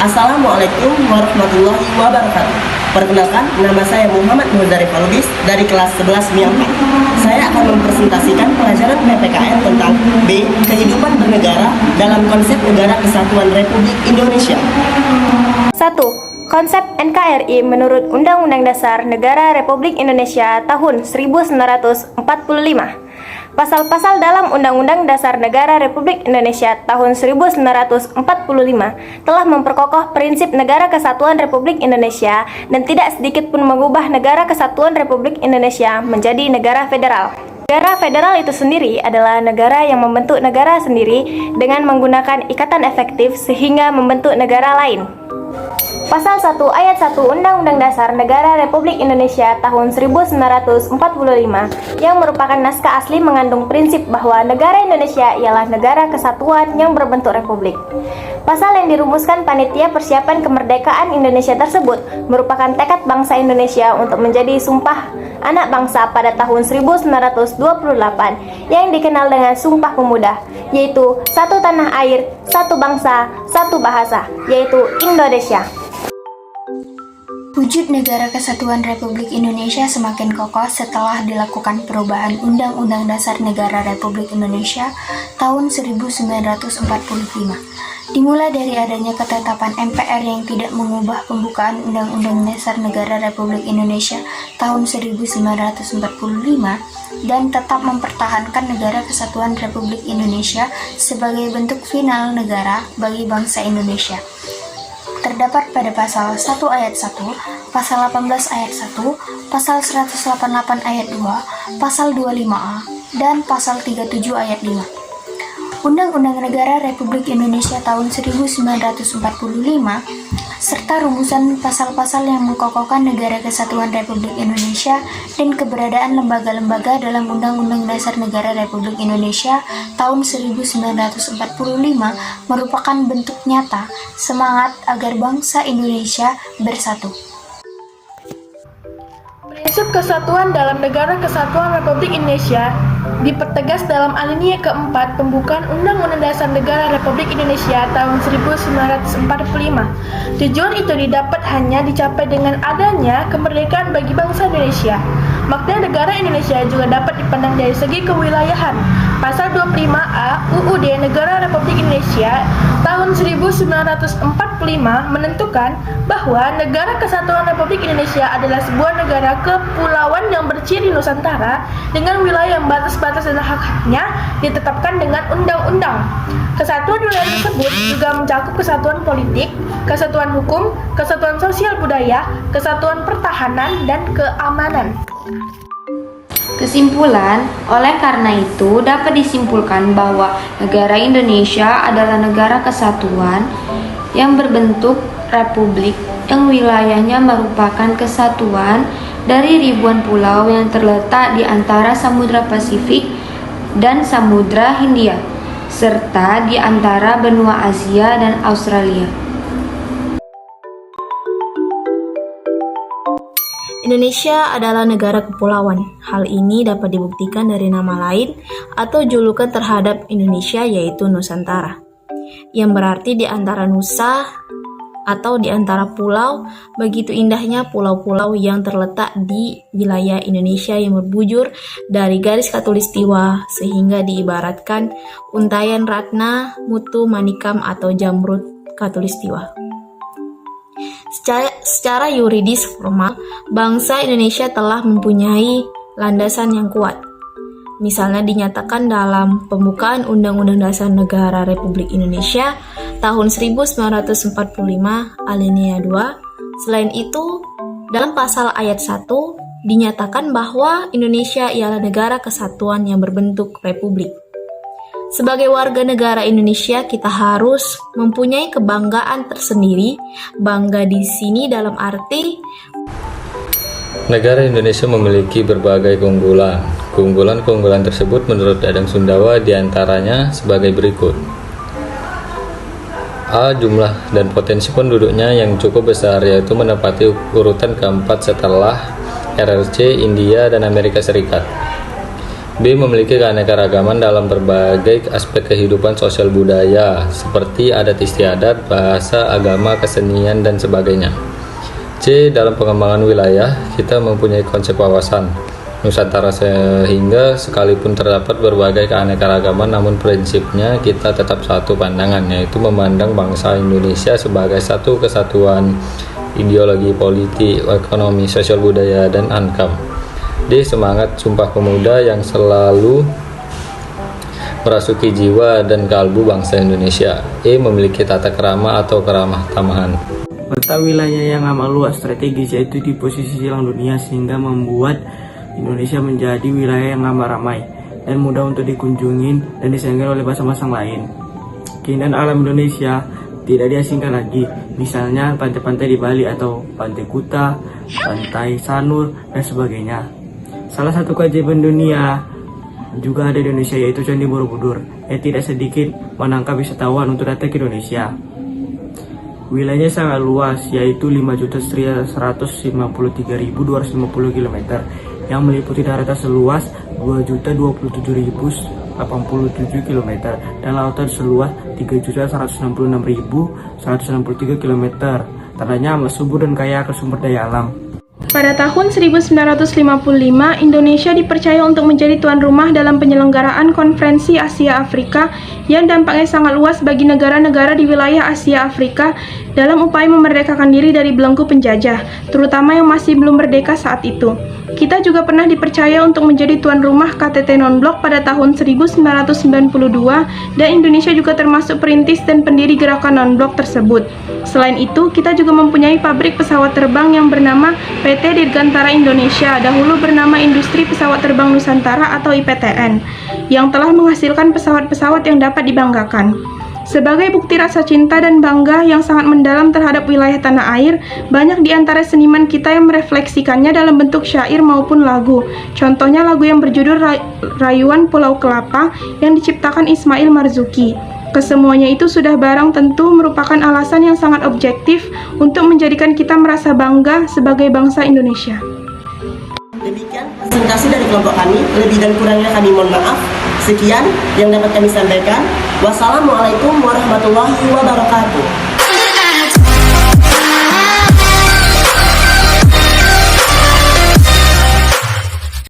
Assalamualaikum warahmatullahi wabarakatuh. Perkenalkan, nama saya Muhammad Muzari Falubis dari kelas 11 MIAMPA. Saya akan mempresentasikan pelajaran PPKN tentang B. Kehidupan bernegara dalam konsep Negara Kesatuan Republik Indonesia. 1. Konsep NKRI menurut Undang-Undang Dasar Negara Republik Indonesia tahun 1945. Pasal-pasal dalam Undang-Undang Dasar Negara Republik Indonesia tahun 1945 telah memperkokoh prinsip Negara Kesatuan Republik Indonesia dan tidak sedikit pun mengubah Negara Kesatuan Republik Indonesia menjadi negara federal. Negara federal itu sendiri adalah negara yang membentuk negara sendiri dengan menggunakan ikatan efektif sehingga membentuk negara lain. Pasal 1 ayat 1 Undang-Undang Dasar Negara Republik Indonesia tahun 1945 yang merupakan naskah asli mengandung prinsip bahwa negara Indonesia ialah negara kesatuan yang berbentuk republik. Pasal yang dirumuskan Panitia Persiapan Kemerdekaan Indonesia tersebut merupakan tekad bangsa Indonesia untuk menjadi Sumpah Anak Bangsa pada tahun 1928 yang dikenal dengan Sumpah Pemuda, yaitu satu tanah air, satu bangsa, satu bahasa, yaitu Indonesia. Wujud Negara Kesatuan Republik Indonesia semakin kokoh setelah dilakukan perubahan Undang-Undang Dasar Negara Republik Indonesia tahun 1945. Dimulai dari adanya ketetapan MPR yang tidak mengubah pembukaan Undang-Undang Dasar Negara Republik Indonesia tahun 1945 dan tetap mempertahankan Negara Kesatuan Republik Indonesia sebagai bentuk final negara bagi bangsa Indonesia. Terdapat pada pasal 1 ayat 1, pasal 18 ayat 1, pasal 188 ayat 2, pasal 25A, dan pasal 37 ayat 5. Undang-Undang Negara Republik Indonesia tahun 1945 serta rumusan pasal-pasal yang mengkokohkan Negara Kesatuan Republik Indonesia dan keberadaan lembaga-lembaga dalam Undang-Undang Dasar Negara Republik Indonesia tahun 1945 merupakan bentuk nyata semangat agar bangsa Indonesia bersatu. Prinsip kesatuan dalam Negara Kesatuan Republik Indonesia dipertegas dalam alinea keempat pembukaan Undang-Undang Dasar Negara Republik Indonesia tahun 1945. Tujuan itu didapat hanya dicapai dengan adanya kemerdekaan bagi bangsa Indonesia. Makna negara Indonesia juga dapat dipandang dari segi kewilayahan. Pasal 25A UUD Negara Republik Indonesia tahun 1945 menentukan bahwa Negara Kesatuan Republik Indonesia adalah sebuah negara kepulauan yang berciri Nusantara dengan wilayah yang batas-batas dan hak-haknya ditetapkan dengan undang-undang. Kesatuan wilayah tersebut juga mencakup kesatuan politik, kesatuan hukum, kesatuan sosial budaya, kesatuan pertahanan, dan keamanan. Kesimpulan, oleh karena itu dapat disimpulkan bahwa negara Indonesia adalah negara kesatuan yang berbentuk republik yang wilayahnya merupakan kesatuan dari ribuan pulau yang terletak di antara Samudra Pasifik dan Samudra Hindia, serta di antara benua Asia dan Australia. Indonesia adalah negara kepulauan. Hal ini dapat dibuktikan dari nama lain atau julukan terhadap Indonesia yaitu Nusantara, yang berarti di antara nusa atau di antara pulau. Begitu indahnya pulau-pulau yang terletak di wilayah Indonesia yang berbujur dari garis khatulistiwa sehingga diibaratkan untayan ratna, mutu, manikam atau jamrud khatulistiwa. Secara yuridis formal, bangsa Indonesia telah mempunyai landasan yang kuat. Misalnya dinyatakan dalam pembukaan Undang-Undang Dasar Negara Republik Indonesia tahun 1945 alinea 2. Selain itu, dalam pasal ayat 1 dinyatakan bahwa Indonesia ialah negara kesatuan yang berbentuk republik. Sebagai warga negara Indonesia, kita harus mempunyai kebanggaan tersendiri. Bangga di sini dalam arti negara Indonesia memiliki berbagai keunggulan. Keunggulan tersebut menurut Dadang Sundawa diantaranya sebagai berikut. A. Jumlah dan potensi penduduknya yang cukup besar, yaitu menempati urutan keempat setelah RRC, India, dan Amerika Serikat. B. Memiliki keanekaragaman dalam berbagai aspek kehidupan sosial budaya, seperti adat istiadat, bahasa, agama, kesenian, dan sebagainya. C. Dalam pengembangan wilayah, kita mempunyai konsep wawasan Nusantara sehingga sekalipun terdapat berbagai keanekaragaman, namun prinsipnya kita tetap satu pandangan, yaitu memandang bangsa Indonesia sebagai satu kesatuan ideologi, politik, ekonomi, sosial budaya, dan ankam. D. Semangat Sumpah Pemuda yang selalu merasuki jiwa dan kalbu bangsa Indonesia. E. Memiliki tata kerama atau keramah tamahan. Letak wilayah yang amat luas strategis, yaitu di posisi silang dunia, sehingga membuat Indonesia menjadi wilayah yang amat ramai dan mudah untuk dikunjungi dan disegel oleh bangsa-bangsa lain. Keindahan alam Indonesia tidak diasingkan lagi, misalnya pantai-pantai di Bali atau Pantai Kuta, Pantai Sanur, dan sebagainya. Salah satu keajaiban dunia juga ada di Indonesia, yaitu Candi Borobudur, yang tidak sedikit menangkap wisatawan untuk datang ke Indonesia. Wilayahnya sangat luas, yaitu 5.153.250 km, yang meliputi daratan seluas 2.027.087 km dan lautan seluas 3.166.163 km. Tandanya amat subur dan kaya akan sumber daya alam. Pada tahun 1955, Indonesia dipercaya untuk menjadi tuan rumah dalam penyelenggaraan Konferensi Asia Afrika yang dampaknya sangat luas bagi negara-negara di wilayah Asia Afrika dalam upaya memerdekakan diri dari belenggu penjajah, terutama yang masih belum merdeka saat itu. Kita juga pernah dipercaya untuk menjadi tuan rumah KTT Non-Blok pada tahun 1992 dan Indonesia juga termasuk perintis dan pendiri gerakan Non-Blok tersebut. Selain itu, kita juga mempunyai pabrik pesawat terbang yang bernama PT Dirgantara Indonesia, dahulu bernama Industri Pesawat Terbang Nusantara atau IPTN, yang telah menghasilkan pesawat-pesawat yang dapat dibanggakan. Sebagai bukti rasa cinta dan bangga yang sangat mendalam terhadap wilayah tanah air, banyak di antara seniman kita yang merefleksikannya dalam bentuk syair maupun lagu. Contohnya lagu yang berjudul Rayuan Pulau Kelapa yang diciptakan Ismail Marzuki. Kesemuanya itu sudah barang tentu merupakan alasan yang sangat objektif untuk menjadikan kita merasa bangga sebagai bangsa Indonesia. Demikian presentasi dari kelompok kami, lebih dan kurangnya kami mohon maaf. Sekian yang dapat kami sampaikan. Wassalamualaikum warahmatullahi wabarakatuh.